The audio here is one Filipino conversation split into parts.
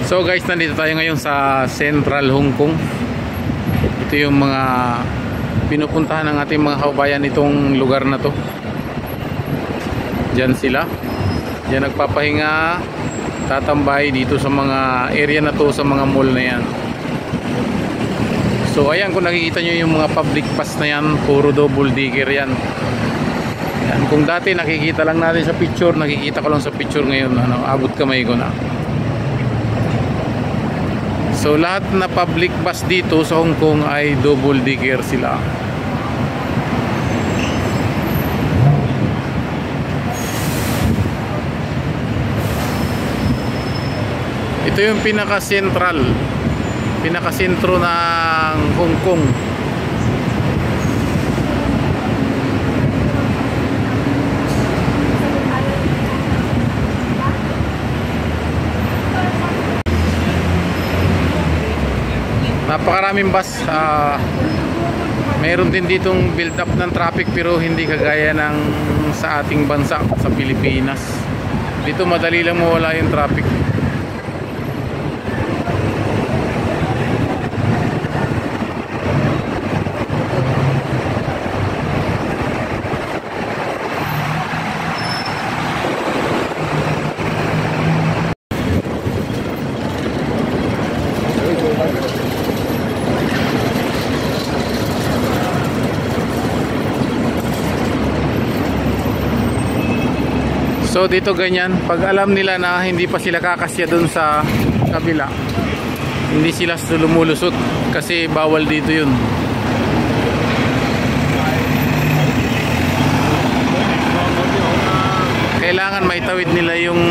So guys, nandito tayo ngayon sa Central Hong Kong. Ito yung mga pinupuntahan ng ating mga kababayan itong lugar na to. Diyan sila. Diyan nagpapahinga, tatambay dito sa mga area na to, sa mga mall na yan. So ayan, kung nakikita nyo yung mga public pass na yan, puro double decker yan. Yan. Kung dati nakikita lang natin sa picture, nakikita ko lang sa picture, ngayon abot kamay ko na. So lahat na public bus dito sa Hong Kong ay double decker sila. Ito yung pinaka-sentro ng Hong Kong. Napakaraming bus. Mayroon din ditong build up ng traffic, pero hindi kagaya ng sa ating bansa, sa Pilipinas. Dito madali lang mawala yung traffic. So dito ganyan, pag alam nila na hindi pa sila kakasya dun sa kabila, hindi sila lumulusot kasi bawal dito yun. Kailangan maitawid nila yung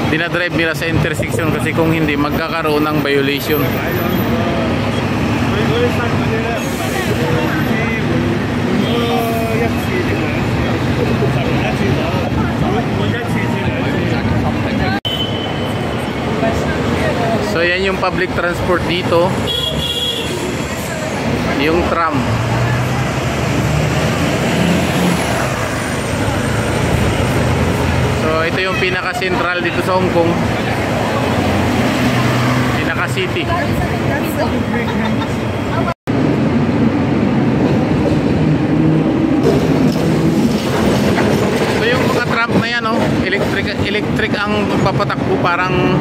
dinadrive nila sa intersection, kasi kung hindi magkakaroon ng violation. So yan yung public transport dito, yung tram. So ito yung pinaka-central dito sa Hong Kong, pinaka-city. So yung mga tram na yan, electric ang papatakbo, parang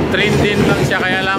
train din lang siya, kaya lang